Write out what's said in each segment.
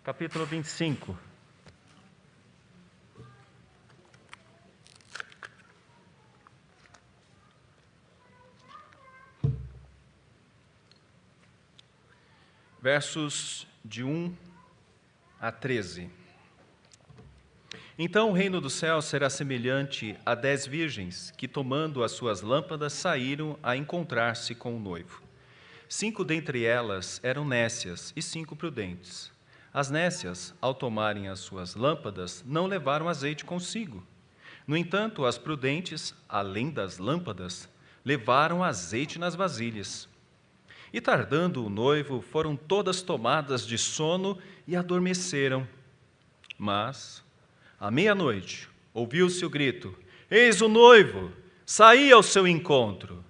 capítulo 25. Versos de 1 a 13. Então o reino do céu será semelhante a 10 virgens que, tomando as suas lâmpadas, saíram a encontrar-se com o noivo. 5 dentre elas eram nécias e 5 prudentes. As nécias, ao tomarem as suas lâmpadas, não levaram azeite consigo. No entanto, as prudentes, além das lâmpadas, levaram azeite nas vasilhas. E tardando o noivo, foram todas tomadas de sono e adormeceram. Mas, à meia-noite, ouviu-se o grito: Eis o noivo, saí ao seu encontro.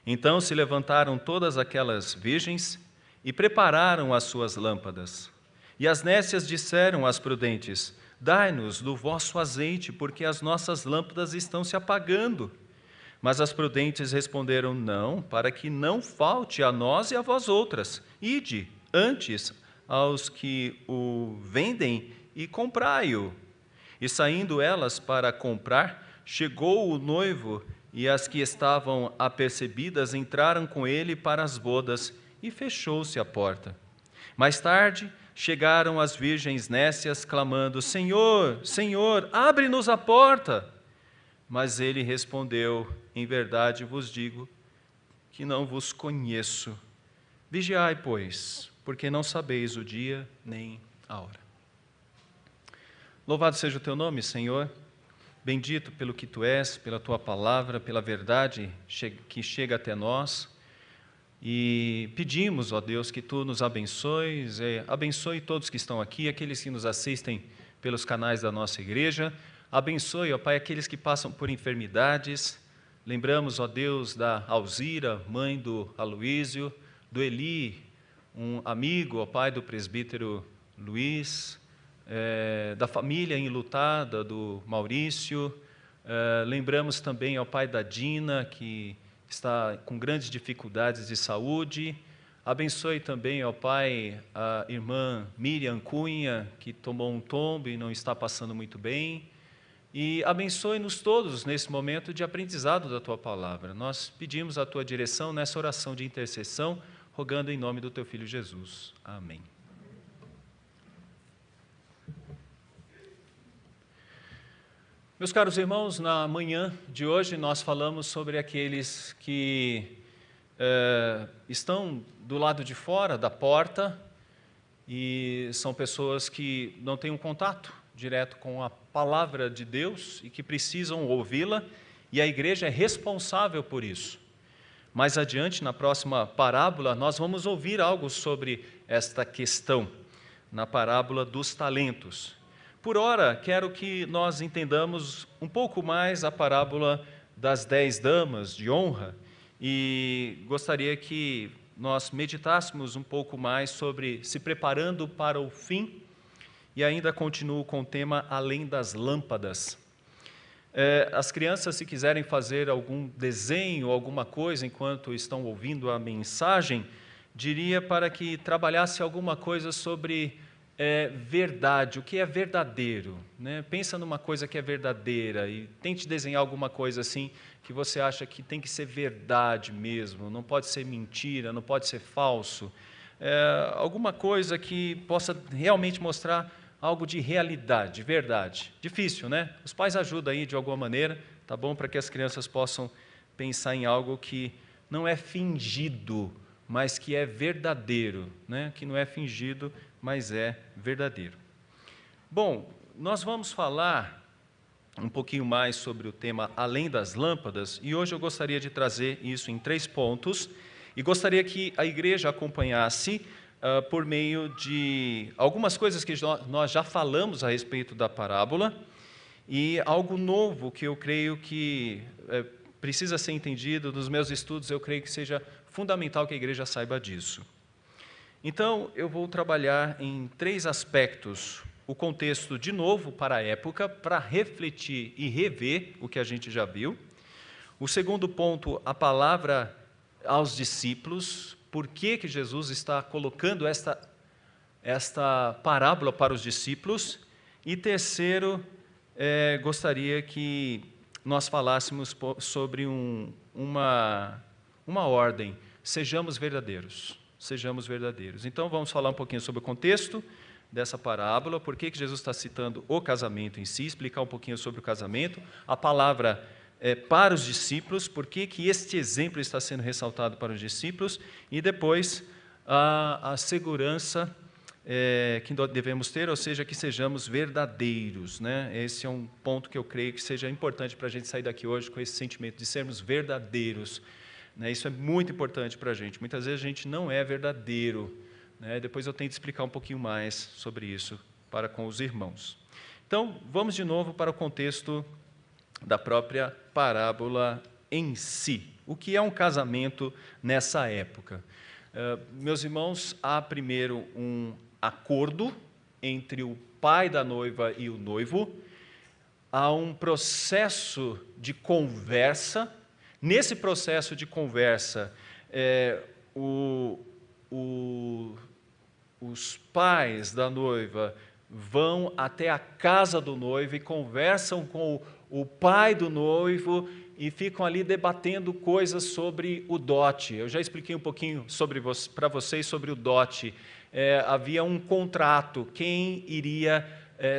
Então se levantaram todas aquelas virgens e prepararam as suas lâmpadas. E as nécias disseram às prudentes: Dai-nos do vosso azeite, porque as nossas lâmpadas estão se apagando. Mas as prudentes responderam: Não, para que não falte a nós e a vós outras. Ide antes aos que o vendem e comprai-o. E saindo elas para comprar, chegou o noivo, e as que estavam apercebidas entraram com ele para as bodas, e fechou-se a porta. Mais tarde chegaram as virgens nécias, clamando: Senhor, Senhor, abre-nos a porta. Mas ele respondeu: Em verdade vos digo que não vos conheço. Vigiai, pois, porque não sabeis o dia nem a hora. Louvado seja o teu nome, Senhor. Bendito pelo que tu és, pela tua palavra, pela verdade que chega até nós. E pedimos, ó Deus, que tu nos abençoes, abençoe todos que estão aqui, aqueles que nos assistem pelos canais da nossa igreja. Abençoe, ó Pai, aqueles que passam por enfermidades. Lembramos, ó Deus, da Alzira, mãe do Aloísio, do Eli, um amigo, ó Pai, do presbítero Luiz, da família enlutada do Maurício. Lembramos também, ó Pai, da Dina, que está com grandes dificuldades de saúde. Abençoe também, ó Pai, a irmã Miriam Cunha, que tomou um tombo e não está passando muito bem. E abençoe-nos todos nesse momento de aprendizado da Tua Palavra. Nós pedimos a Tua direção nessa oração de intercessão, rogando em nome do Teu Filho Jesus. Amém. Meus caros irmãos, na manhã de hoje nós falamos sobre aqueles que estão do lado de fora da porta e são pessoas que não têm um contato direto com a palavra de Deus e que precisam ouvi-la, e a igreja é responsável por isso. Mais adiante, na próxima parábola, nós vamos ouvir algo sobre esta questão, na parábola dos talentos. Por ora, quero que nós entendamos um pouco mais a parábola das 10 damas de honra e gostaria que nós meditássemos um pouco mais sobre se preparando para o fim e ainda continuo com o tema além das lâmpadas. As crianças, se quiserem fazer algum desenho, alguma coisa enquanto estão ouvindo a mensagem, diria para que trabalhasse alguma coisa sobre verdade, o que é verdadeiro, né? Pensa numa coisa que é verdadeira e tente desenhar alguma coisa assim que você acha que tem que ser verdade mesmo, não pode ser mentira, não pode ser falso, alguma coisa que possa realmente mostrar algo de realidade, de verdade. Difícil, né? Os pais ajudam aí de alguma maneira, tá bom? Para que as crianças possam pensar em algo que não é fingido, mas que é verdadeiro, né? Que não é fingido, mas é verdadeiro. Bom, nós vamos falar um pouquinho mais sobre o tema além das lâmpadas, e hoje eu gostaria de trazer isso em 3 pontos, e gostaria que a igreja acompanhasse por meio de algumas coisas que nós já falamos a respeito da parábola, e algo novo que eu creio que precisa ser entendido nos meus estudos, eu creio que seja fundamental que a igreja saiba disso. Então, eu vou trabalhar em 3 aspectos. O contexto, de novo, para a época, para refletir e rever o que a gente já viu. O segundo ponto, a palavra aos discípulos. Por que Jesus está colocando esta esta parábola para os discípulos. E terceiro, gostaria que nós falássemos sobre uma ordem: sejamos verdadeiros. Sejamos verdadeiros. Então, vamos falar um pouquinho sobre o contexto dessa parábola, por que Jesus está citando o casamento em si, explicar um pouquinho sobre o casamento, a palavra para os discípulos, por que este exemplo está sendo ressaltado para os discípulos, e depois a segurança que nós devemos ter, ou seja, que sejamos verdadeiros, né? Esse é um ponto que eu creio que seja importante para a gente sair daqui hoje com esse sentimento de sermos verdadeiros. Isso é muito importante para a gente. Muitas vezes a gente não é verdadeiro. Depois eu tento explicar um pouquinho mais sobre isso para com os irmãos. Então, vamos de novo para o contexto da própria parábola em si. O que é um casamento nessa época? Meus irmãos, há primeiro um acordo entre o pai da noiva e o noivo. Há um processo de conversa. Nesse processo de conversa, os pais da noiva vão até a casa do noivo e conversam com o pai do noivo e ficam ali debatendo coisas sobre o dote. Eu já expliquei um pouquinho para vocês sobre o dote. Havia um contrato, quem iria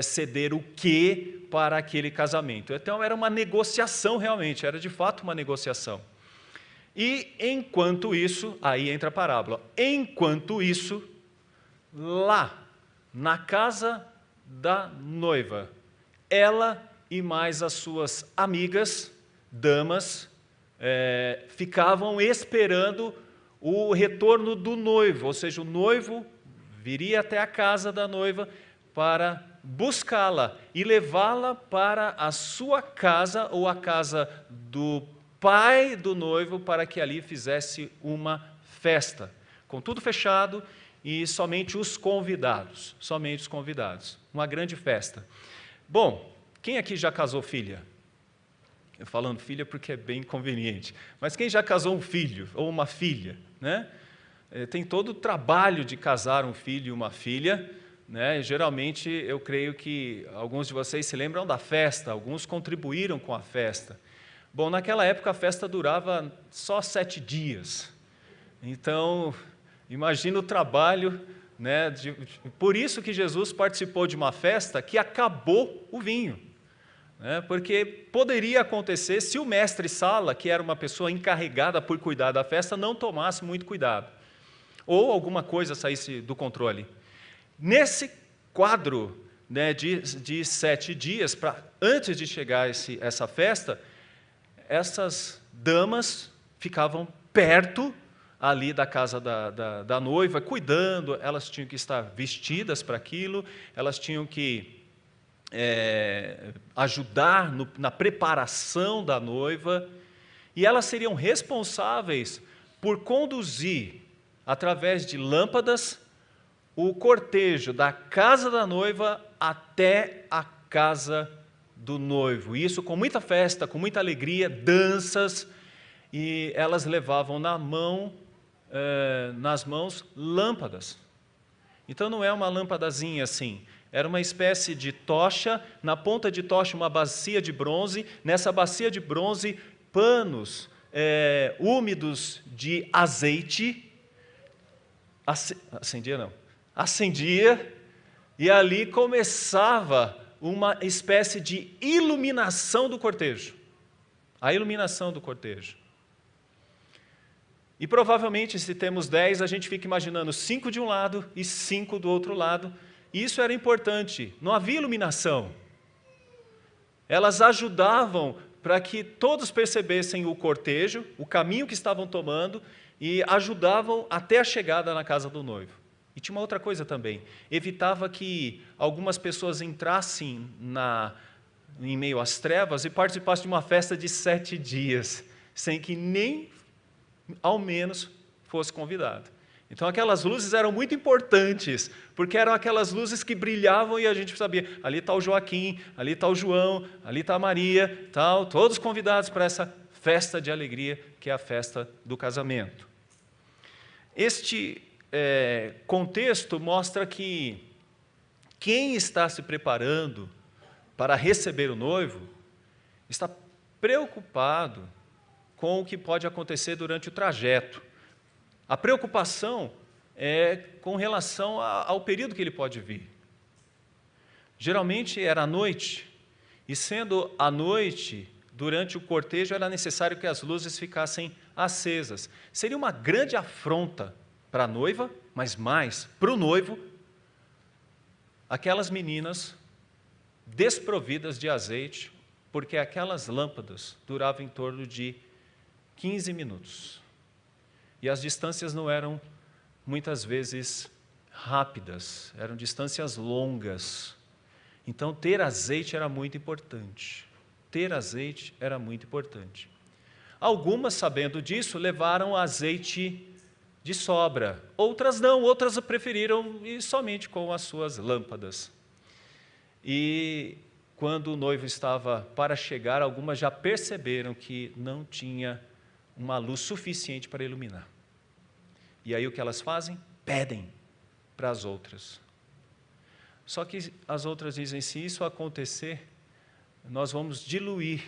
ceder o quê para aquele casamento. Então, era uma negociação realmente, era de fato uma negociação. E, enquanto isso, aí entra a parábola, enquanto isso, lá, na casa da noiva, ela e mais as suas amigas, damas, ficavam esperando o retorno do noivo, ou seja, o noivo viria até a casa da noiva para buscá-la e levá-la para a sua casa ou a casa do pai do noivo para que ali fizesse uma festa, com tudo fechado e somente os convidados, uma grande festa. Bom, quem aqui já casou filha? Eu falando filha porque é bem conveniente, mas quem já casou um filho ou uma filha, né? Tem todo o trabalho de casar um filho e uma filha, né? Geralmente, eu creio que alguns de vocês se lembram da festa, alguns contribuíram com a festa. Bom, naquela época a festa durava só 7 dias. Então, imagina o trabalho, né? Por isso que Jesus participou de uma festa que acabou o vinho. Porque poderia acontecer se o mestre-sala, que era uma pessoa encarregada por cuidar da festa, não tomasse muito cuidado. Ou alguma coisa saísse do controle. Nesse quadro, né, de 7 dias, antes de chegar essa festa, essas damas ficavam perto ali da casa da noiva, cuidando, elas tinham que estar vestidas para aquilo, elas tinham que ajudar na preparação da noiva, e elas seriam responsáveis por conduzir, através de lâmpadas, o cortejo da casa da noiva até a casa do noivo. Isso com muita festa, com muita alegria, danças, e elas levavam nas mãos lâmpadas. Então não é uma lâmpadazinha assim, era uma espécie de tocha, na ponta de tocha uma bacia de bronze, nessa bacia de bronze panos úmidos de azeite, acendia, e ali começava uma espécie de iluminação do cortejo. A iluminação do cortejo. E provavelmente, se temos 10, a gente fica imaginando 5 de um lado e 5 do outro lado. E isso era importante, não havia iluminação. Elas ajudavam para que todos percebessem o cortejo, o caminho que estavam tomando, e ajudavam até a chegada na casa do noivo. E tinha uma outra coisa também, evitava que algumas pessoas entrassem em meio às trevas e participassem de uma festa de 7 dias, sem que nem ao menos fosse convidado. Então aquelas luzes eram muito importantes, porque eram aquelas luzes que brilhavam e a gente sabia, ali está o Joaquim, ali está o João, ali está a Maria, todos convidados para essa festa de alegria, que é a festa do casamento. Este contexto mostra que quem está se preparando para receber o noivo está preocupado com o que pode acontecer durante o trajeto. A preocupação é com relação ao período que ele pode vir. Geralmente era à noite, e sendo à noite, durante o cortejo era necessário que as luzes ficassem acesas. Seria uma grande afronta para a noiva, mas mais para o noivo, aquelas meninas desprovidas de azeite, porque aquelas lâmpadas duravam em torno de 15 minutos. E as distâncias não eram, muitas vezes, rápidas, eram distâncias longas. Então, ter azeite era muito importante. Ter azeite era muito importante. Algumas, sabendo disso, levaram azeite de sobra. Outras não, outras preferiram ir somente com as suas lâmpadas. E quando o noivo estava para chegar, algumas já perceberam que não tinha uma luz suficiente para iluminar. E aí o que elas fazem? Pedem para as outras. Só que as outras dizem, se isso acontecer, nós vamos diluir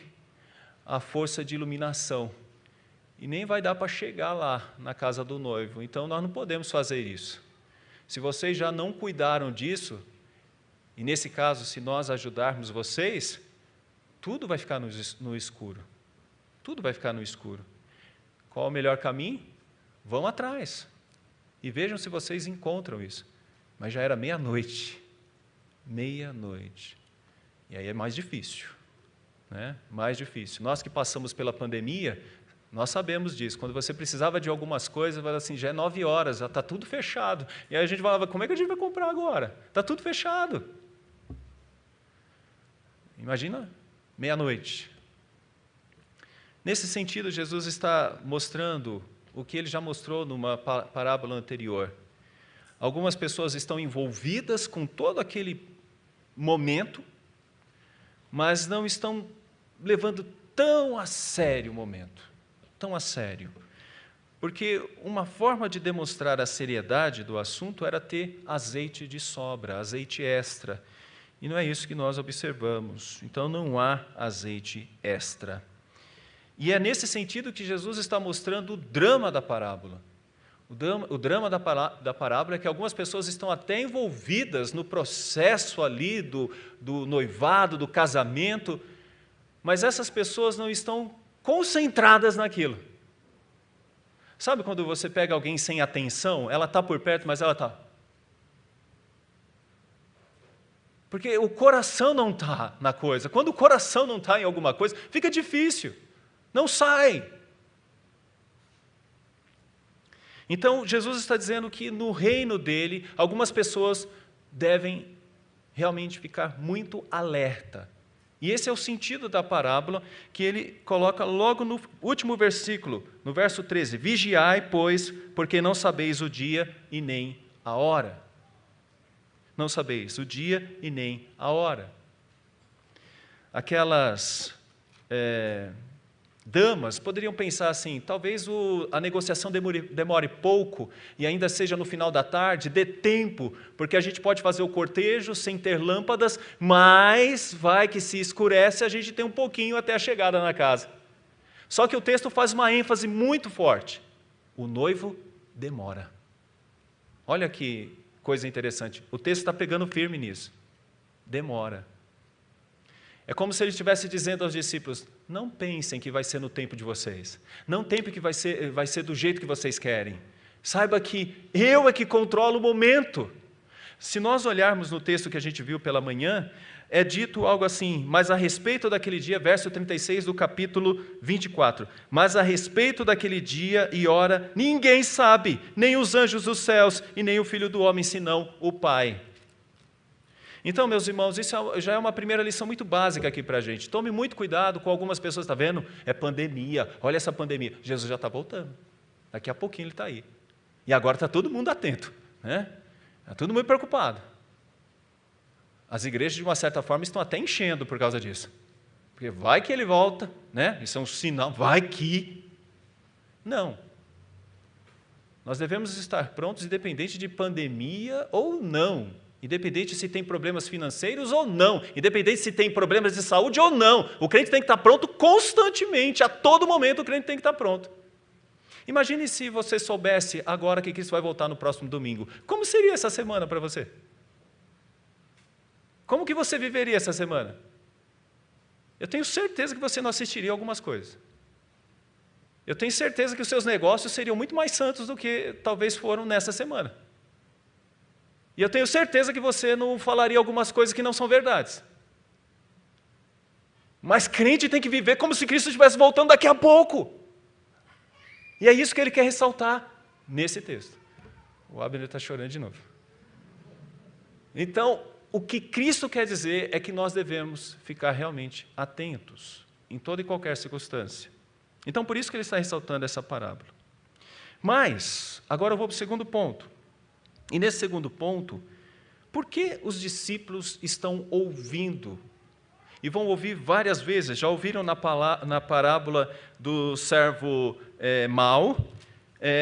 a força de iluminação. E nem vai dar para chegar lá na casa do noivo. Então nós não podemos fazer isso. Se vocês já não cuidaram disso, e nesse caso, se nós ajudarmos vocês, tudo vai ficar no escuro. Tudo vai ficar no escuro. Qual o melhor caminho? Vão atrás. E vejam se vocês encontram isso. Mas já era meia-noite. Meia-noite. E aí é mais difícil. Né? Mais difícil. Nós que passamos pela pandemia, nós sabemos disso. Quando você precisava de algumas coisas, vai assim, já é 9 horas, já está tudo fechado. E aí a gente falava, como é que a gente vai comprar agora? Está tudo fechado. Imagina, meia-noite. Nesse sentido, Jesus está mostrando o que ele já mostrou numa parábola anterior. Algumas pessoas estão envolvidas com todo aquele momento, mas não estão levando tão a sério o momento, tão a sério. Porque uma forma de demonstrar a seriedade do assunto era ter azeite de sobra, azeite extra. E não é isso que nós observamos. Então não há azeite extra. E é nesse sentido que Jesus está mostrando o drama da parábola. O drama da parábola é que algumas pessoas estão até envolvidas no processo ali do noivado, do casamento, mas essas pessoas não estão concentradas naquilo. Sabe quando você pega alguém sem atenção, ela está por perto, mas ela está... Porque o coração não está na coisa. Quando o coração não está em alguma coisa, fica difícil. Não sai. Então, Jesus está dizendo que no reino dele, algumas pessoas devem realmente ficar muito alerta. E esse é o sentido da parábola que ele coloca logo no último versículo, no verso 13. Vigiai, pois, porque não sabeis o dia e nem a hora. Não sabeis o dia e nem a hora. Aquelas damas poderiam pensar assim, talvez a negociação demore pouco e ainda seja no final da tarde, dê tempo, porque a gente pode fazer o cortejo sem ter lâmpadas, mas vai que se escurece, a gente tem um pouquinho até a chegada na casa. Só que o texto faz uma ênfase muito forte. O noivo demora. Olha que coisa interessante, o texto está pegando firme nisso. Demora. É como se ele estivesse dizendo aos discípulos, não pensem que vai ser no tempo de vocês. Não pensem que vai ser do jeito que vocês querem. Saiba que eu é que controlo o momento. Se nós olharmos no texto que a gente viu pela manhã, é dito algo assim, mas a respeito daquele dia, verso 36 do capítulo 24, mas a respeito daquele dia e hora, ninguém sabe, nem os anjos dos céus e nem o Filho do Homem, senão o Pai. Então, meus irmãos, isso já é uma primeira lição muito básica aqui para a gente. Tome muito cuidado com algumas pessoas, está vendo? É pandemia, olha essa pandemia. Jesus já está voltando, daqui a pouquinho ele está aí. E agora está todo mundo atento, né? Está todo mundo preocupado. As igrejas, de uma certa forma, estão até enchendo por causa disso. Porque vai que ele volta, né? Isso é um sinal, vai que... Não. Nós devemos estar prontos, independente de pandemia ou não, independente se tem problemas financeiros ou não, independente se tem problemas de saúde ou não. O crente tem que estar pronto constantemente, a todo momento o crente tem que estar pronto. Imagine se você soubesse agora que Cristo vai voltar no próximo domingo. Como seria essa semana para você? Como que você viveria essa semana? Eu tenho certeza que você não assistiria algumas coisas. Eu tenho certeza que os seus negócios seriam muito mais santos do que talvez foram nessa semana. E eu tenho certeza que você não falaria algumas coisas que não são verdades. Mas crente tem que viver como se Cristo estivesse voltando daqui a pouco. E é isso que ele quer ressaltar nesse texto. O Abner está chorando de novo. Então, o que Cristo quer dizer é que nós devemos ficar realmente atentos em toda e qualquer circunstância. Então, por isso que ele está ressaltando essa parábola. Mas, agora eu vou para o segundo ponto. E nesse segundo ponto, por que os discípulos estão ouvindo? E vão ouvir várias vezes, já ouviram na parábola do servo mau,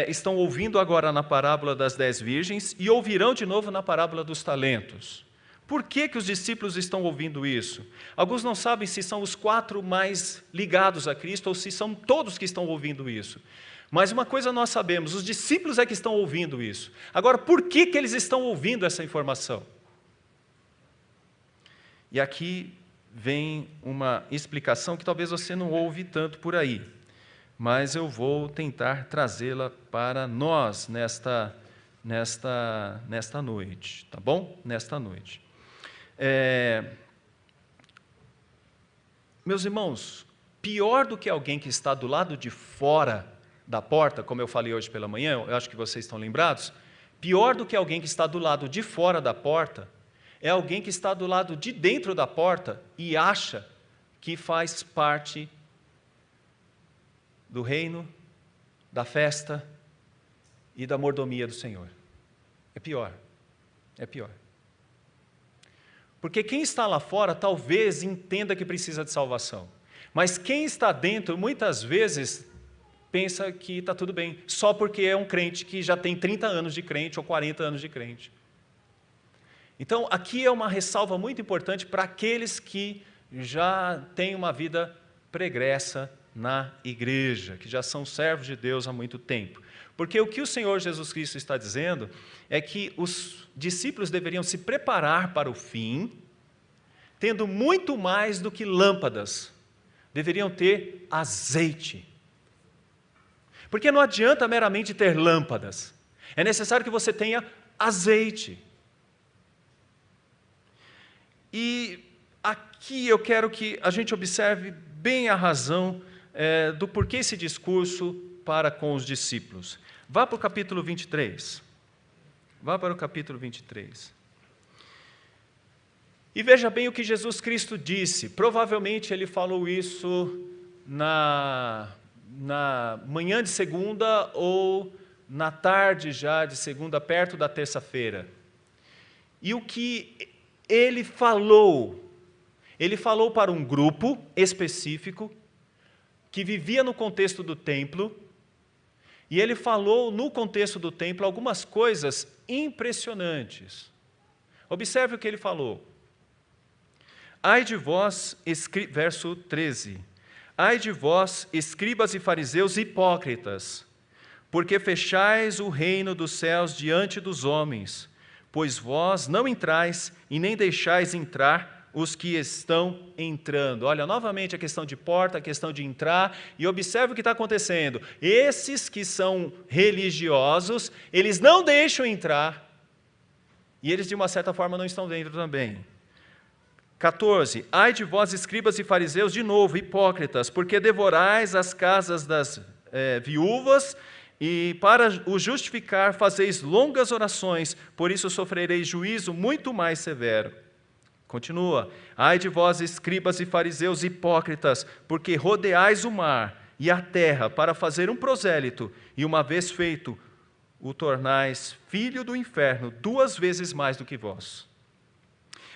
estão ouvindo agora na parábola das 10 virgens e ouvirão de novo na parábola dos talentos. Por que os discípulos estão ouvindo isso? Alguns não sabem se são os 4 mais ligados a Cristo ou se são todos que estão ouvindo isso. Mas uma coisa nós sabemos, os discípulos é que estão ouvindo isso. Agora, por que eles estão ouvindo essa informação? E aqui vem uma explicação que talvez você não ouve tanto por aí, mas eu vou tentar trazê-la para nós nesta noite, tá bom? Nesta noite. Meus irmãos, pior do que alguém que está do lado de fora da porta, como eu falei hoje pela manhã, eu acho que vocês estão lembrados, pior do que alguém que está do lado de fora da porta, é alguém que está do lado de dentro da porta e acha que faz parte do reino, da festa e da mordomia do Senhor. É pior, é pior. Porque quem está lá fora talvez entenda que precisa de salvação, mas quem está dentro muitas vezes pensa que está tudo bem, só porque é um crente que já tem 30 anos de crente ou 40 anos de crente. Então, aqui é uma ressalva muito importante para aqueles que já têm uma vida pregressa na igreja, que já são servos de Deus há muito tempo. Porque o que o Senhor Jesus Cristo está dizendo é que os discípulos deveriam se preparar para o fim, tendo muito mais do que lâmpadas, deveriam ter azeite. Porque não adianta meramente ter lâmpadas, é necessário que você tenha azeite. E aqui eu quero que a gente observe bem a razão do porquê esse discurso para com os discípulos. Vá para o capítulo 23. Vá para o capítulo 23. E veja bem o que Jesus Cristo disse. Provavelmente ele falou isso na manhã de segunda ou na tarde já de segunda, perto da terça-feira. E o que ele falou para um grupo específico que vivia no contexto do templo, e ele falou no contexto do templo algumas coisas impressionantes. Observe o que ele falou. Ai de vós, verso 13, ai de vós, escribas e fariseus hipócritas, porque fechais o reino dos céus diante dos homens, pois vós não entrais e nem deixais entrar os que estão entrando. Olha, novamente a questão de porta, a questão de entrar, e observe o que está acontecendo. Esses que são religiosos, eles não deixam entrar, e eles de uma certa forma não estão dentro também. 14, ai de vós escribas e fariseus, de novo, hipócritas, porque devorais as casas das viúvas, e para o justificar fazeis longas orações, por isso sofrereis juízo muito mais severo. Continua, ai de vós escribas e fariseus hipócritas, porque rodeais o mar e a terra para fazer um prosélito, e uma vez feito, o tornais filho do inferno 2 vezes mais do que vós.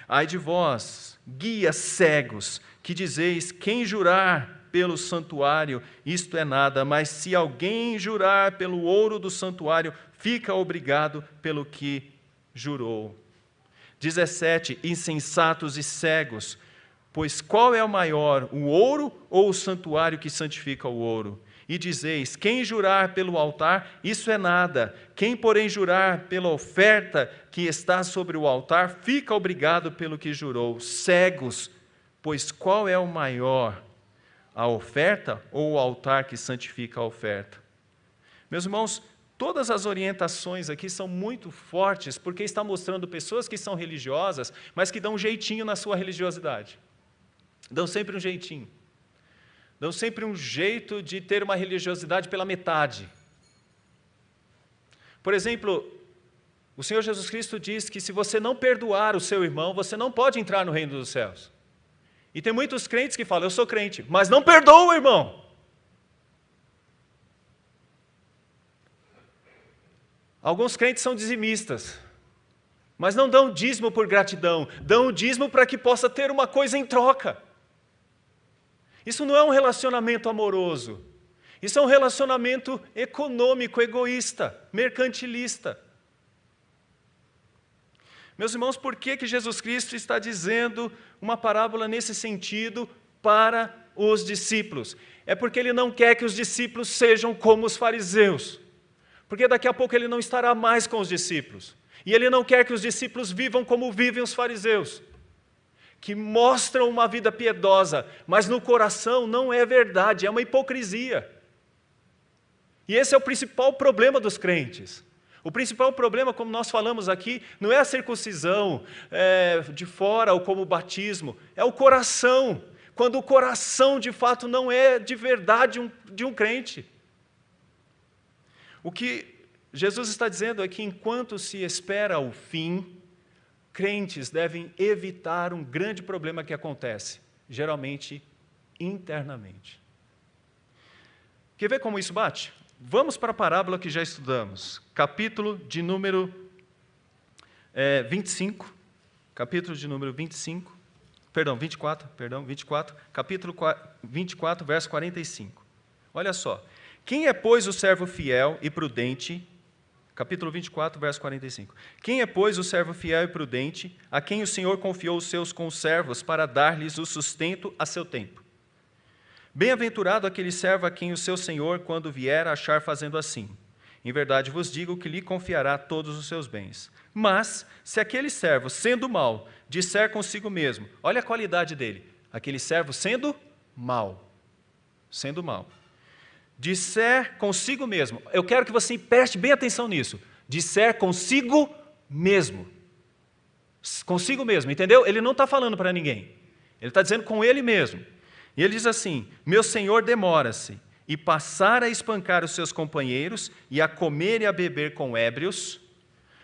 Ai de vós, guias cegos, que dizeis, quem jurar pelo santuário, isto é nada, mas se alguém jurar pelo ouro do santuário, fica obrigado pelo que jurou. 17, insensatos e cegos, pois qual é o maior, o ouro ou o santuário que santifica o ouro? E dizeis, quem jurar pelo altar, isso é nada. Quem, porém, jurar pela oferta que está sobre o altar, fica obrigado pelo que jurou. Cegos, pois qual é o maior, a oferta ou o altar que santifica a oferta? Meus irmãos, todas as orientações aqui são muito fortes, porque está mostrando pessoas que são religiosas, mas que dão um jeitinho na sua religiosidade. Dão sempre um jeitinho. Dão sempre um jeito de ter uma religiosidade pela metade. Por exemplo, o Senhor Jesus Cristo diz que se você não perdoar o seu irmão, você não pode entrar no reino dos céus. E tem muitos crentes que falam, eu sou crente, mas não perdoa o irmão. Alguns crentes são dizimistas, mas não dão dízimo por gratidão, dão o dízimo para que possa ter uma coisa em troca. Isso não é um relacionamento amoroso. Isso é um relacionamento econômico, egoísta, mercantilista. Meus irmãos, por que Jesus Cristo está dizendo uma parábola nesse sentido para os discípulos? É porque Ele não quer que os discípulos sejam como os fariseus. Porque daqui a pouco Ele não estará mais com os discípulos. E Ele não quer que os discípulos vivam como vivem os fariseus, que mostram uma vida piedosa, mas no coração não é verdade, é uma hipocrisia. E esse é o principal problema dos crentes. O principal problema, como nós falamos aqui, não é a circuncisão de fora ou como o batismo, é o coração, quando o coração de fato não é de verdade de um crente. O que Jesus está dizendo é que enquanto se espera o fim, crentes devem evitar um grande problema que acontece, geralmente internamente. Quer ver como isso bate? Vamos para a parábola que já estudamos, capítulo de número 24, capítulo 24, verso 45. Olha só, quem é, pois, o servo fiel e prudente, capítulo 24, verso 45. Quem é, pois, o servo fiel e prudente, a quem o Senhor confiou os seus conservos para dar-lhes o sustento a seu tempo? Bem-aventurado aquele servo a quem o seu Senhor, quando vier, achar fazendo assim. Em verdade vos digo que lhe confiará todos os seus bens. Mas, se aquele servo, sendo mau, disser consigo mesmo, olha a qualidade dele, aquele servo sendo mau, disser consigo mesmo, eu quero que você preste bem atenção nisso, disser consigo mesmo, entendeu? Ele não está falando para ninguém, ele está dizendo com ele mesmo. E ele diz assim, meu senhor demora-se, e passar a espancar os seus companheiros, e a comer e a beber com ébrios,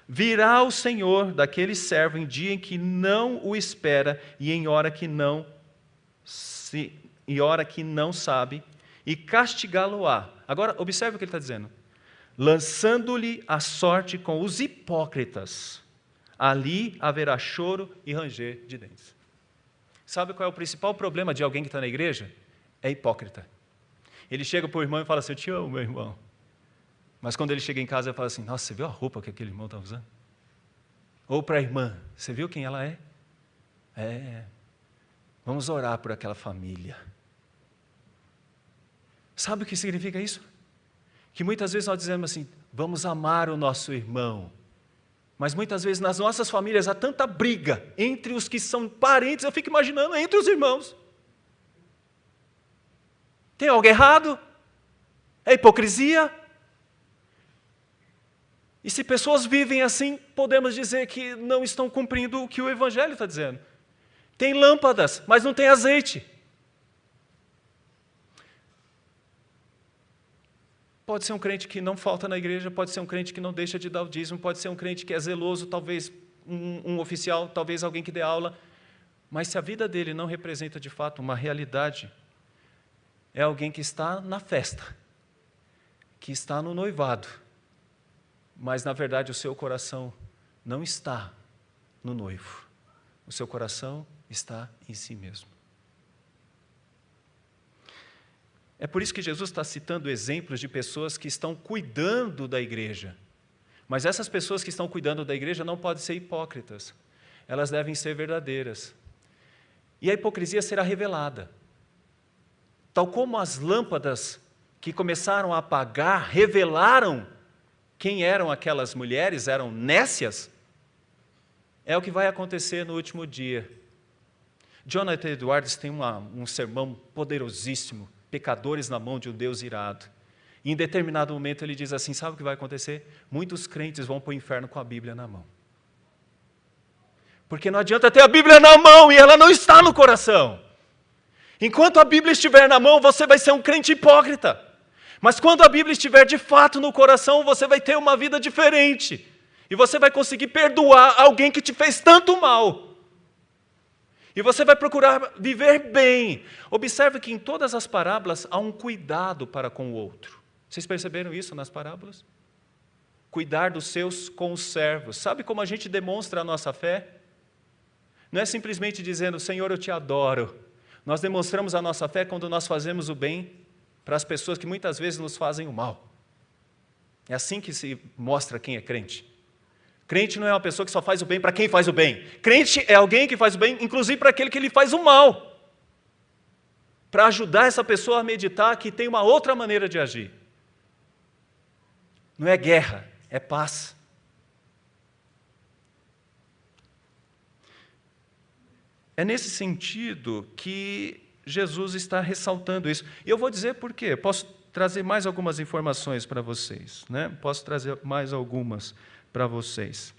virá o Senhor daquele servo em dia em que não o espera, e em hora que não sabe, e castigá-lo-á. Agora, observe o que ele está dizendo. Lançando-lhe a sorte com os hipócritas. Ali haverá choro e ranger de dentes. Sabe qual é o principal problema de alguém que está na igreja? É hipócrita. Ele chega para o irmão e fala assim, eu te amo, meu irmão. Mas quando ele chega em casa, ele fala assim, nossa, você viu a roupa que aquele irmão está usando? Ou para a irmã, você viu quem ela é? É. Vamos orar por aquela família. Sabe o que significa isso? Que muitas vezes nós dizemos assim, vamos amar o nosso irmão. Mas muitas vezes nas nossas famílias há tanta briga entre os que são parentes, eu fico imaginando, entre os irmãos. Tem algo errado? É hipocrisia? E se pessoas vivem assim, podemos dizer que não estão cumprindo o que o Evangelho está dizendo. Tem lâmpadas, mas não tem azeite. Pode ser um crente que não falta na igreja, pode ser um crente que não deixa de dar o dízimo, pode ser um crente que é zeloso, talvez um oficial, talvez alguém que dê aula, mas se a vida dele não representa de fato uma realidade, é alguém que está na festa, que está no noivado, mas na verdade o seu coração não está no noivo, o seu coração está em si mesmo. É por isso que Jesus está citando exemplos de pessoas que estão cuidando da igreja. Mas essas pessoas que estão cuidando da igreja não podem ser hipócritas. Elas devem ser verdadeiras. E a hipocrisia será revelada. Tal como as lâmpadas que começaram a apagar revelaram quem eram aquelas mulheres, eram nécias, é o que vai acontecer no último dia. Jonathan Edwards tem um sermão poderosíssimo, Pecadores na mão de um Deus irado. E em determinado momento ele diz assim, sabe o que vai acontecer? Muitos crentes vão para o inferno com a Bíblia na mão. Porque não adianta ter a Bíblia na mão e ela não está no coração. Enquanto a Bíblia estiver na mão, você vai ser um crente hipócrita. Mas quando a Bíblia estiver de fato no coração, você vai ter uma vida diferente. E você vai conseguir perdoar alguém que te fez tanto mal. E você vai procurar viver bem. Observe que em todas as parábolas há um cuidado para com o outro. Vocês perceberam isso nas parábolas? Cuidar dos seus conservos. Sabe como a gente demonstra a nossa fé? Não é simplesmente dizendo, Senhor, eu te adoro. Nós demonstramos a nossa fé quando nós fazemos o bem para as pessoas que muitas vezes nos fazem o mal. É assim que se mostra quem é crente. Crente não é uma pessoa que só faz o bem para quem faz o bem. Crente é alguém que faz o bem, inclusive para aquele que lhe faz o mal. Para ajudar essa pessoa a meditar que tem uma outra maneira de agir. Não é guerra, é paz. É nesse sentido que Jesus está ressaltando isso. E eu vou dizer por quê. Posso trazer mais algumas informações para vocês, né? Posso trazer mais algumas para vocês.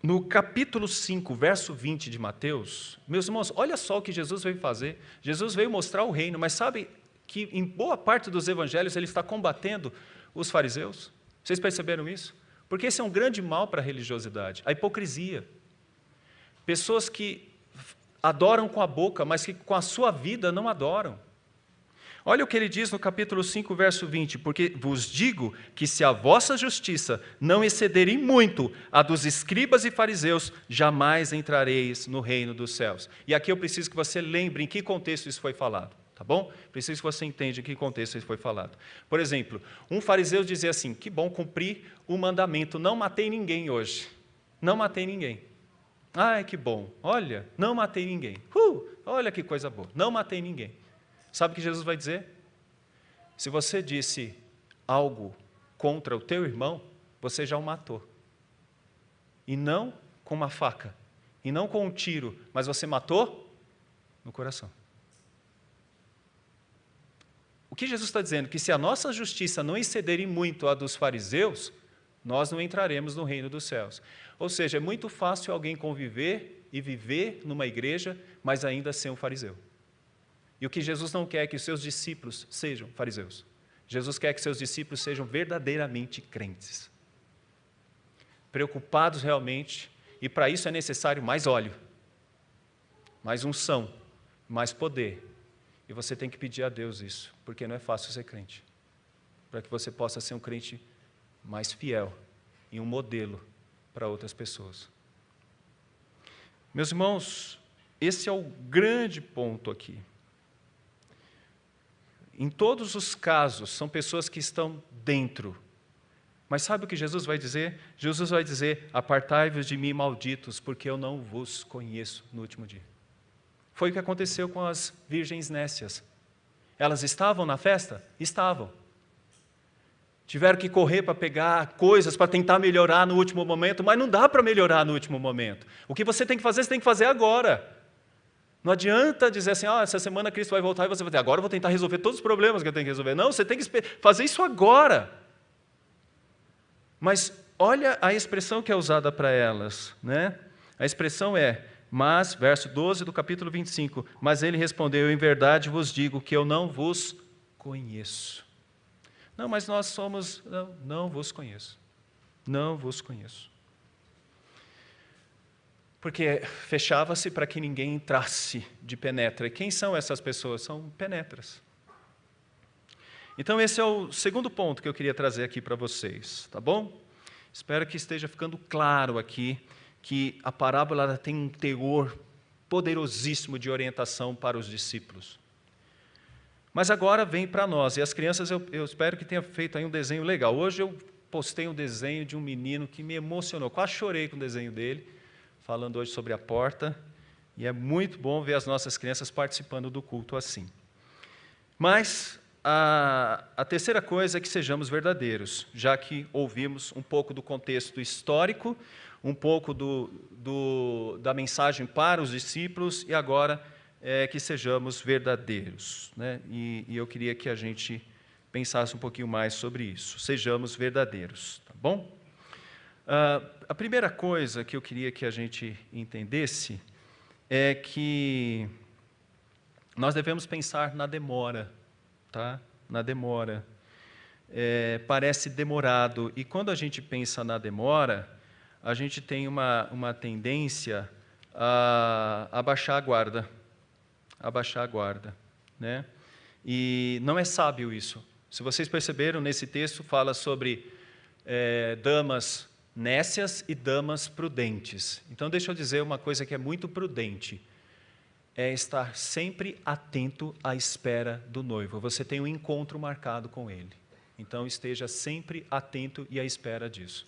No capítulo 5, verso 20 de Mateus, meus irmãos, olha só o que Jesus veio fazer. Jesus veio mostrar o reino, mas sabe que em boa parte dos evangelhos ele está combatendo os fariseus? Vocês perceberam isso? Porque esse é um grande mal para a religiosidade, a hipocrisia. Pessoas que adoram com a boca, mas que com a sua vida não adoram. Olha o que ele diz no capítulo 5, verso 20. Porque vos digo que se a vossa justiça não exceder em muito a dos escribas e fariseus, jamais entrareis no reino dos céus. E aqui eu preciso que você lembre em que contexto isso foi falado. Tá bom? Preciso que você entenda em que contexto isso foi falado. Por exemplo, um fariseu dizia assim, que bom, cumpri o mandamento, não matei ninguém hoje. Não matei ninguém. Ai, que bom, olha, não matei ninguém. Olha que coisa boa, não matei ninguém. Sabe o que Jesus vai dizer? Se você disse algo contra o teu irmão, você já o matou. E não com uma faca, e não com um tiro, mas você matou no coração. O que Jesus está dizendo? Que se a nossa justiça não exceder em muito a dos fariseus, nós não entraremos no reino dos céus. Ou seja, é muito fácil alguém conviver e viver numa igreja, mas ainda ser um fariseu. E o que Jesus não quer é que os seus discípulos sejam fariseus. Jesus quer que seus discípulos sejam verdadeiramente crentes. Preocupados realmente, e para isso é necessário mais óleo, mais unção, mais poder. E você tem que pedir a Deus isso, porque não é fácil ser crente. Para que você possa ser um crente mais fiel e um modelo para outras pessoas. Meus irmãos, esse é o grande ponto aqui. Em todos os casos, são pessoas que estão dentro. Mas sabe o que Jesus vai dizer? Jesus vai dizer, apartai-vos de mim, malditos, porque eu não vos conheço no último dia. Foi o que aconteceu com as virgens nécias. Elas estavam na festa? Estavam. Tiveram que correr para pegar coisas, para tentar melhorar no último momento, mas não dá para melhorar no último momento. O que você tem que fazer, você tem que fazer agora. Não adianta dizer assim, essa semana Cristo vai voltar e você vai dizer, agora eu vou tentar resolver todos os problemas que eu tenho que resolver. Não, você tem que fazer isso agora. Mas olha a expressão que é usada para elas, né? A expressão é, mas, verso 12 do capítulo 25, mas ele respondeu, em verdade vos digo que eu não vos conheço. Não, mas nós somos, não vos conheço. Não vos conheço. Porque fechava-se para que ninguém entrasse de penetra. E quem são essas pessoas? São penetras. Então esse é o segundo ponto que eu queria trazer aqui para vocês, tá bom? Espero que esteja ficando claro aqui que a parábola tem um teor poderosíssimo de orientação para os discípulos. Mas agora vem para nós, e as crianças, eu espero que tenha feito aí um desenho legal. Hoje eu postei um desenho de um menino que me emocionou, quase chorei com o desenho dele, falando hoje sobre a porta, e é muito bom ver as nossas crianças participando do culto assim. Mas a terceira coisa é que sejamos verdadeiros, já que ouvimos um pouco do contexto histórico, um pouco da mensagem para os discípulos, e agora que sejamos verdadeiros, né? E eu queria que a gente pensasse um pouquinho mais sobre isso. Sejamos verdadeiros, tá bom? A primeira coisa que eu queria que a gente entendesse é que nós devemos pensar na demora, tá? Na demora. Parece demorado, e quando a gente pensa na demora, a gente tem uma tendência a baixar a guarda. Abaixar a guarda, né? E não é sábio isso. Se vocês perceberam, nesse texto fala sobre damas nécias e damas prudentes. Então, deixa eu dizer uma coisa que é muito prudente, é estar sempre atento à espera do noivo. Você tem um encontro marcado com ele, então esteja sempre atento e à espera disso.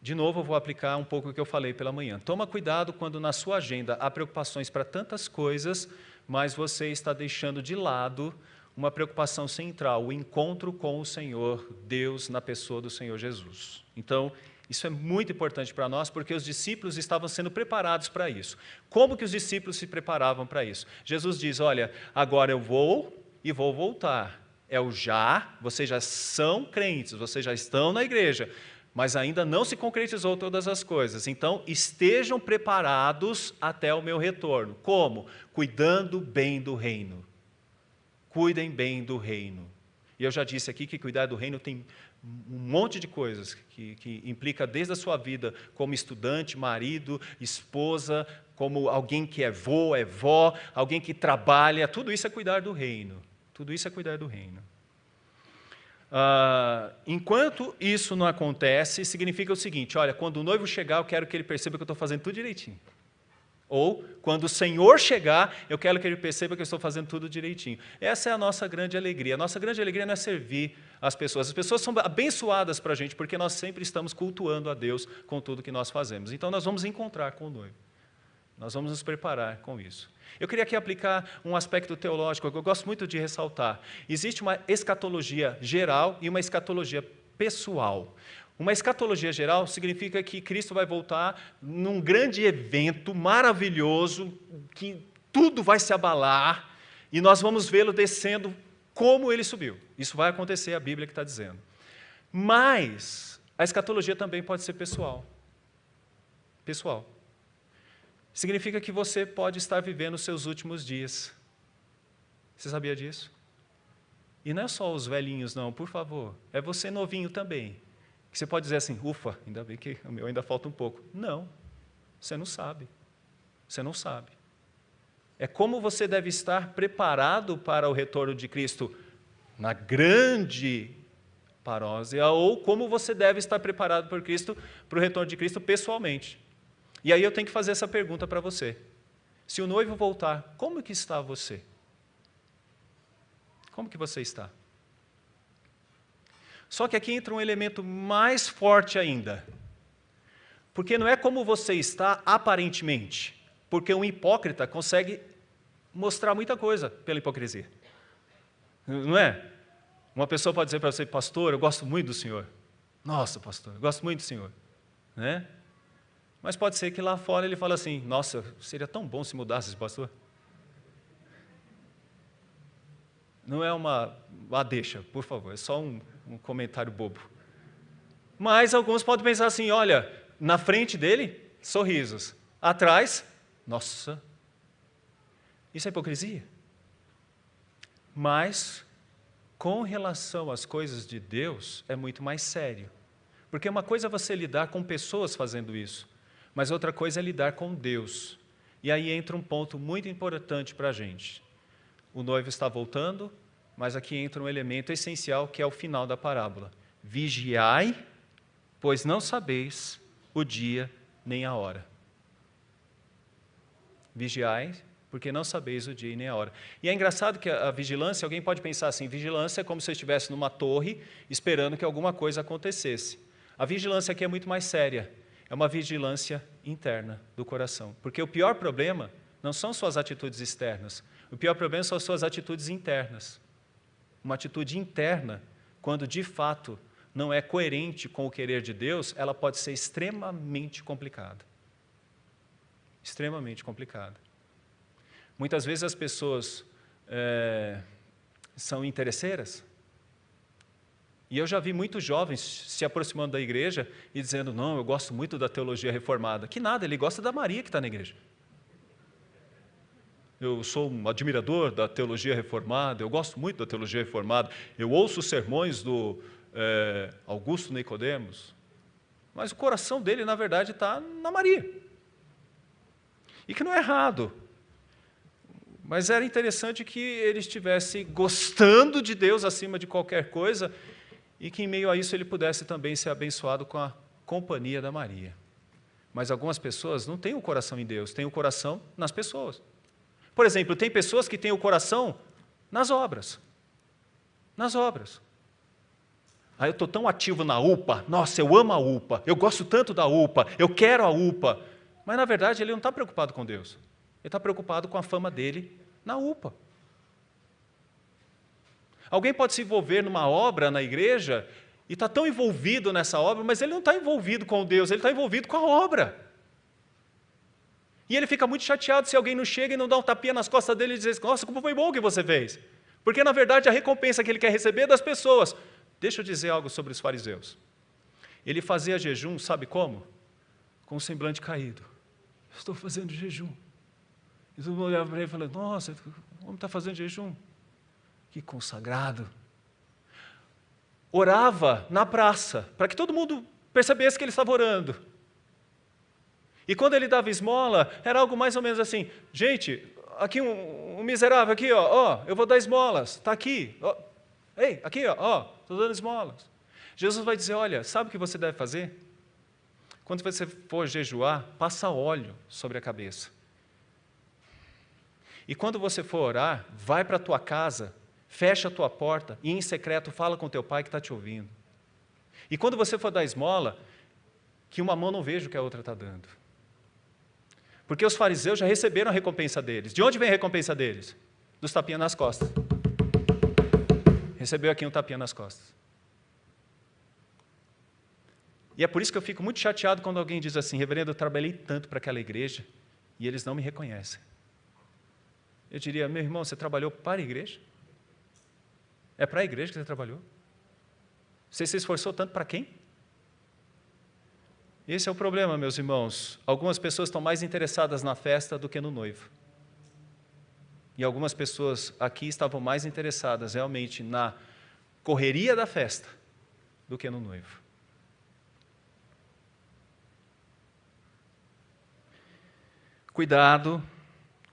De novo, eu vou aplicar um pouco o que eu falei pela manhã. Toma cuidado quando na sua agenda há preocupações para tantas coisas, mas você está deixando de lado uma preocupação central, o encontro com o Senhor, Deus, na pessoa do Senhor Jesus. Então, isso é muito importante para nós, porque os discípulos estavam sendo preparados para isso. Como que os discípulos se preparavam para isso? Jesus diz, olha, agora eu vou e vou voltar. É o já, vocês já são crentes, vocês já estão na igreja, mas ainda não se concretizou todas as coisas. Então, estejam preparados até o meu retorno. Como? Cuidando bem do reino. Cuidem bem do reino. E eu já disse aqui que cuidar do reino tem um monte de coisas que implica desde a sua vida como estudante, marido, esposa, como alguém que é vô, é vó, alguém que trabalha, tudo isso é cuidar do reino. Tudo isso é cuidar do reino. Enquanto isso não acontece, significa o seguinte, olha, quando o noivo chegar, eu quero que ele perceba que eu estou fazendo tudo direitinho. Ou, quando o Senhor chegar, eu quero que ele perceba que eu estou fazendo tudo direitinho. Essa é a nossa grande alegria. A nossa grande alegria não é servir as pessoas. As pessoas são abençoadas para a gente, porque nós sempre estamos cultuando a Deus com tudo que nós fazemos. Então, nós vamos encontrar com o noivo. Nós vamos nos preparar com isso. Eu queria aqui aplicar um aspecto teológico que eu gosto muito de ressaltar. Existe uma escatologia geral e uma escatologia pessoal. Uma escatologia geral significa que Cristo vai voltar num grande evento maravilhoso, que tudo vai se abalar, e nós vamos vê-lo descendo como ele subiu. Isso vai acontecer, a Bíblia que está dizendo. Mas a escatologia também pode ser pessoal. Pessoal. Significa que você pode estar vivendo os seus últimos dias. Você sabia disso? E não é só os velhinhos, não, por favor. É você novinho também. Que você pode dizer assim, ufa, ainda bem que o meu ainda falta um pouco. Não, você não sabe. Você não sabe. É como você deve estar preparado para o retorno de Cristo na grande parousia, ou como você deve estar preparado por Cristo, para o retorno de Cristo pessoalmente. E aí eu tenho que fazer essa pergunta para você. Se o noivo voltar, como que está você? Como que você está? Só que aqui entra um elemento mais forte ainda. Porque não é como você está aparentemente. Porque um hipócrita consegue mostrar muita coisa pela hipocrisia. Não é? Uma pessoa pode dizer para você, pastor, eu gosto muito do senhor. Nossa, pastor, eu gosto muito do senhor. Né? Mas pode ser que lá fora ele fale assim, nossa, seria tão bom se mudasse, pastor. Não é uma deixa, por favor, é só um comentário bobo. Mas alguns podem pensar assim, olha, na frente dele, sorrisos. Atrás, nossa, isso é hipocrisia. Mas, com relação às coisas de Deus, é muito mais sério. Porque uma coisa é você lidar com pessoas fazendo isso, mas outra coisa é lidar com Deus. E aí entra um ponto muito importante para a gente. O noivo está voltando, mas aqui entra um elemento essencial que é o final da parábola. Vigiai, pois não sabeis o dia nem a hora. Vigiai, porque não sabeis o dia e nem a hora. E é engraçado que a vigilância, alguém pode pensar assim, vigilância é como se eu estivesse numa torre esperando que alguma coisa acontecesse. A vigilância aqui é muito mais séria, é uma vigilância interna do coração, porque o pior problema não são suas atitudes externas, o pior problema são as suas atitudes internas. Uma atitude interna, quando de fato não é coerente com o querer de Deus, ela pode ser extremamente complicada. Extremamente complicada. Muitas vezes as pessoas são interesseiras. E eu já vi muitos jovens se aproximando da igreja e dizendo, não, eu gosto muito da teologia reformada. Que nada, ele gosta da Maria que está na igreja. Eu sou um admirador da teologia reformada, eu gosto muito da teologia reformada, eu ouço os sermões do Augusto Nicodemos, mas o coração dele, na verdade, está na Maria. E que não é errado, mas era interessante que ele estivesse gostando de Deus acima de qualquer coisa e que em meio a isso ele pudesse também ser abençoado com a companhia da Maria. Mas algumas pessoas não têm o coração em Deus, têm o coração nas pessoas. Por exemplo, tem pessoas que têm o coração nas obras. Nas obras. Eu estou tão ativo na UPA, nossa, eu amo a UPA, eu gosto tanto da UPA, eu quero a UPA. Mas, na verdade, ele não está preocupado com Deus. Ele está preocupado com a fama dele na UPA. Alguém pode se envolver numa obra na igreja e está tão envolvido nessa obra, mas ele não está envolvido com Deus, ele está envolvido com a obra. E ele fica muito chateado se alguém não chega e não dá um tapinha nas costas dele e diz, nossa, como foi bom o que você fez. Porque, na verdade, a recompensa que ele quer receber é das pessoas. Deixa eu dizer algo sobre os fariseus. Ele fazia jejum, sabe como? Com o semblante caído. Estou fazendo jejum. E todo mundo olhava para ele e falava, nossa, o homem está fazendo jejum. Que consagrado. Orava na praça, para que todo mundo percebesse que ele estava orando. E quando ele dava esmola, era algo mais ou menos assim, gente, aqui um miserável, aqui, ó, eu vou dar esmolas, está aqui, ó, ei, aqui, ó, estou dando esmolas. Jesus vai dizer, olha, sabe o que você deve fazer? Quando você for jejuar, passa óleo sobre a cabeça. E quando você for orar, vai para a tua casa, fecha a tua porta e em secreto fala com teu pai que está te ouvindo. E quando você for dar esmola, que uma mão não veja o que a outra está dando. Porque os fariseus já receberam a recompensa deles. De onde vem a recompensa deles? Dos tapinhas nas costas. Recebeu aqui um tapinha nas costas. E é por isso que eu fico muito chateado quando alguém diz assim, reverendo, eu trabalhei tanto para aquela igreja e eles não me reconhecem. Eu diria, meu irmão, você trabalhou para a igreja? É para a igreja que você trabalhou? Você se esforçou tanto para quem? Esse é o problema, meus irmãos. Algumas pessoas estão mais interessadas na festa do que no noivo. E algumas pessoas aqui estavam mais interessadas realmente na correria da festa do que no noivo. Cuidado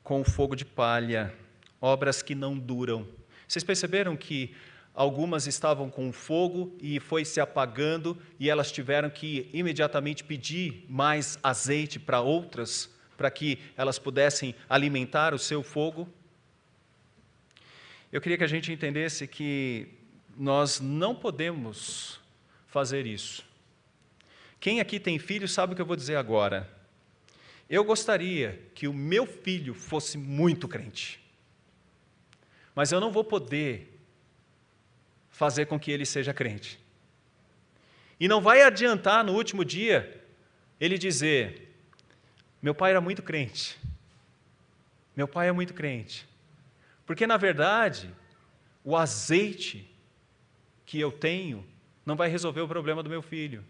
com o fogo de palha, obras que não duram. Vocês perceberam que algumas estavam com fogo e foi se apagando e elas tiveram que imediatamente pedir mais azeite para outras, para que elas pudessem alimentar o seu fogo? Eu queria que a gente entendesse que nós não podemos fazer isso. Quem aqui tem filho sabe o que eu vou dizer agora. Eu gostaria que o meu filho fosse muito crente, mas eu não vou poder fazer com que ele seja crente. E não vai adiantar no último dia ele dizer, meu pai era muito crente, meu pai é muito crente. Porque, na verdade, o azeite que eu tenho não vai resolver o problema do meu filho.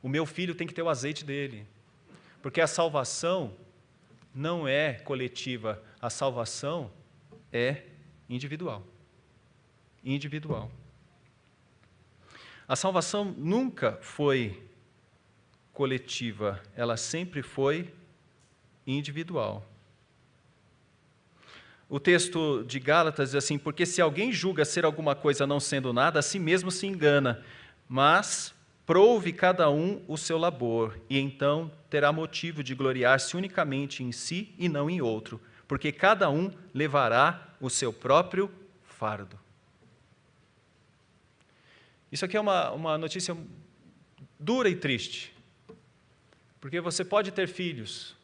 O meu filho tem que ter o azeite dele. Porque a salvação não é coletiva, a salvação é individual. Individual. A salvação nunca foi coletiva, ela sempre foi individual. O texto de Gálatas diz assim, porque se alguém julga ser alguma coisa não sendo nada, a si mesmo se engana, mas prove cada um o seu labor, e então terá motivo de gloriar-se unicamente em si e não em outro, porque cada um levará o seu próprio fardo. Isso aqui é uma notícia dura e triste, porque você pode ter filhos,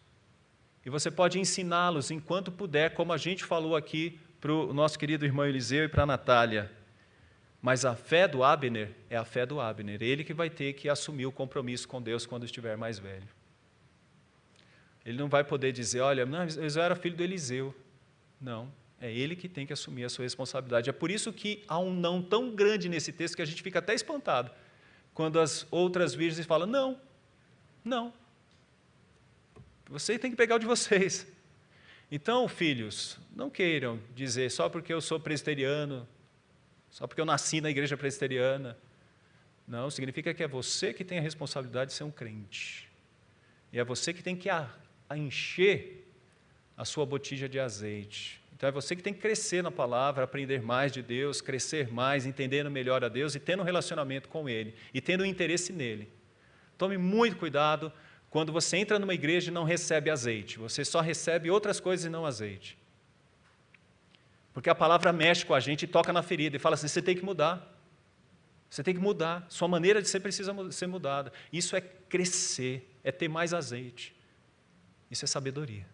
e você pode ensiná-los enquanto puder, como a gente falou aqui para o nosso querido irmão Eliseu e para a Natália. Mas a fé do Abner é a fé do Abner. Ele que vai ter que assumir o compromisso com Deus quando estiver mais velho. Ele não vai poder dizer, olha, não, eu era filho do Eliseu. Não, é ele que tem que assumir a sua responsabilidade. É por isso que há um não tão grande nesse texto que a gente fica até espantado. Quando as outras virgens falam, não. Você tem que pegar o de vocês. Então, filhos, não queiram dizer só porque eu sou presbiteriano, só porque eu nasci na igreja presbiteriana. Não, significa que é você que tem a responsabilidade de ser um crente. E é você que tem que encher a sua botija de azeite. Então é você que tem que crescer na palavra, aprender mais de Deus, crescer mais, entendendo melhor a Deus e tendo um relacionamento com Ele, e tendo um interesse nele. Tome muito cuidado quando você entra numa igreja e não recebe azeite. Você só recebe outras coisas e não azeite. Porque a palavra mexe com a gente e toca na ferida e fala assim, você tem que mudar. Você tem que mudar. Sua maneira de ser precisa ser mudada. Isso é crescer, é ter mais azeite. Isso é sabedoria.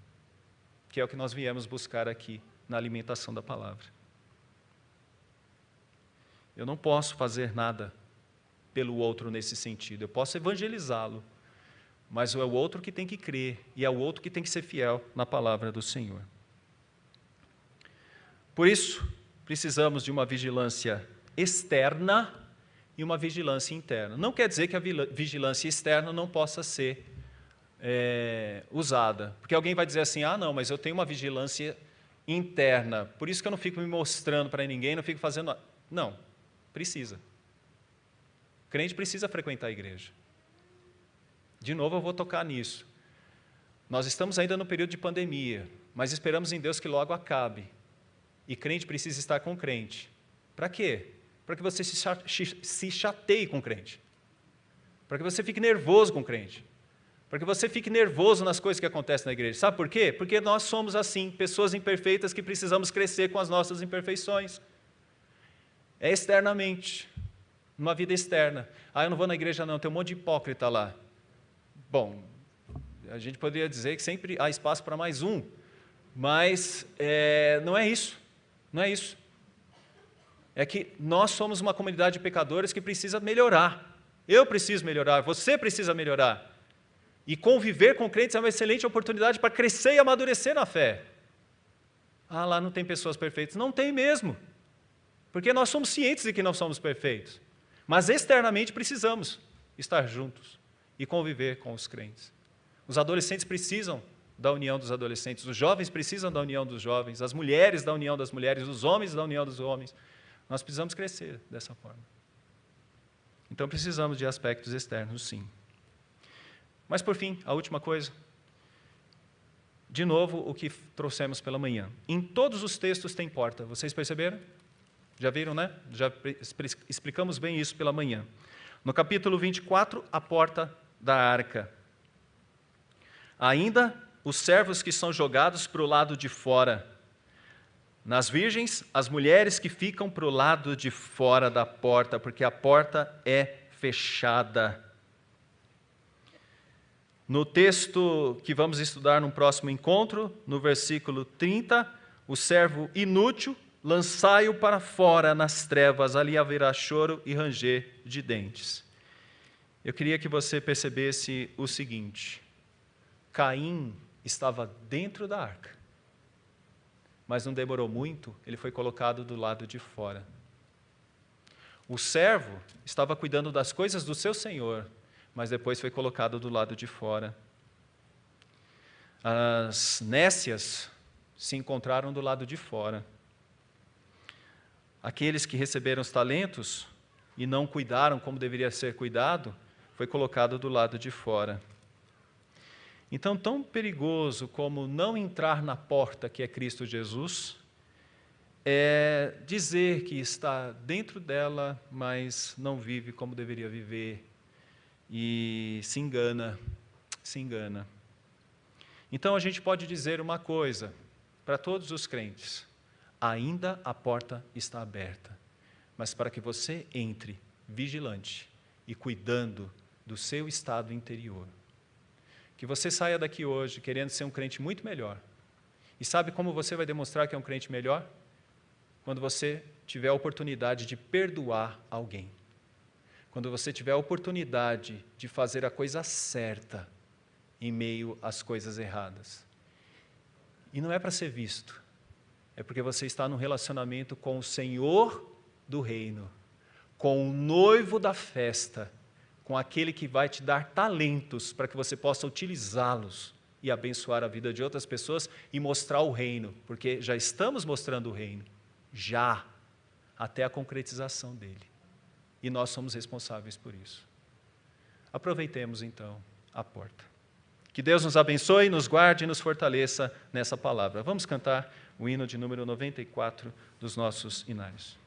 Que é o que nós viemos buscar aqui na alimentação da palavra. Eu não posso fazer nada pelo outro nesse sentido. Eu posso evangelizá-lo, mas é o outro que tem que crer e é o outro que tem que ser fiel na palavra do Senhor. Por isso, precisamos de uma vigilância externa e uma vigilância interna. Não quer dizer que a vigilância externa não possa ser usada. Porque alguém vai dizer assim, não, mas eu tenho uma vigilância interna, por isso que eu não fico me mostrando para ninguém, não fico fazendo nada. Não, precisa. O crente precisa frequentar a igreja. De novo eu vou tocar nisso. Nós estamos ainda no período de pandemia, mas esperamos em Deus que logo acabe. E crente precisa estar com crente. Para quê? Para que você se chateie com crente. Para que você fique nervoso com crente. Para que você fique nervoso nas coisas que acontecem na igreja. Sabe por quê? Porque nós somos assim, pessoas imperfeitas que precisamos crescer com as nossas imperfeições. É externamente, numa vida externa. Eu não vou na igreja não, tem um monte de hipócrita lá. Bom, a gente poderia dizer que sempre há espaço para mais um, mas não é isso. Não é isso. É que nós somos uma comunidade de pecadores que precisa melhorar. Eu preciso melhorar, você precisa melhorar. E conviver com crentes é uma excelente oportunidade para crescer e amadurecer na fé. Lá não tem pessoas perfeitas. Não tem mesmo. Porque nós somos cientes de que não somos perfeitos. Mas externamente precisamos estar juntos e conviver com os crentes. Os adolescentes precisam da união dos adolescentes, os jovens precisam da união dos jovens, as mulheres da união das mulheres, os homens da união dos homens. Nós precisamos crescer dessa forma. Então precisamos de aspectos externos, sim. Mas por fim, a última coisa. De novo, o que trouxemos pela manhã. Em todos os textos tem porta, vocês perceberam? Já viram, né? Já explicamos bem isso pela manhã. No capítulo 24, a porta da arca. Ainda os servos que são jogados para o lado de fora. Nas virgens, as mulheres que ficam para o lado de fora da porta, porque a porta é fechada. No texto que vamos estudar no próximo encontro, no versículo 30, o servo inútil, lançai-o para fora nas trevas, ali haverá choro e ranger de dentes. Eu queria que você percebesse o seguinte: Caim estava dentro da arca, mas não demorou muito, ele foi colocado do lado de fora. O servo estava cuidando das coisas do seu senhor, mas depois foi colocado do lado de fora. As nécias se encontraram do lado de fora. Aqueles que receberam os talentos e não cuidaram como deveria ser cuidado, foi colocado do lado de fora. Então, tão perigoso como não entrar na porta que é Cristo Jesus, é dizer que está dentro dela, mas não vive como deveria viver, e se engana. Então, a gente pode dizer uma coisa: para todos os crentes, ainda a porta está aberta, mas para que você entre vigilante e cuidando do seu estado interior. Que você saia daqui hoje querendo ser um crente muito melhor. E sabe como você vai demonstrar que é um crente melhor? Quando você tiver a oportunidade de perdoar alguém. Quando você tiver a oportunidade de fazer a coisa certa em meio às coisas erradas. E não é para ser visto, é porque você está num relacionamento com o Senhor do reino, com o noivo da festa, com aquele que vai te dar talentos para que você possa utilizá-los e abençoar a vida de outras pessoas e mostrar o reino, porque já estamos mostrando o reino, já, até a concretização dele. E nós somos responsáveis por isso. Aproveitemos então a porta. Que Deus nos abençoe, nos guarde e nos fortaleça nessa palavra. Vamos cantar o hino de número 94 dos nossos hinários.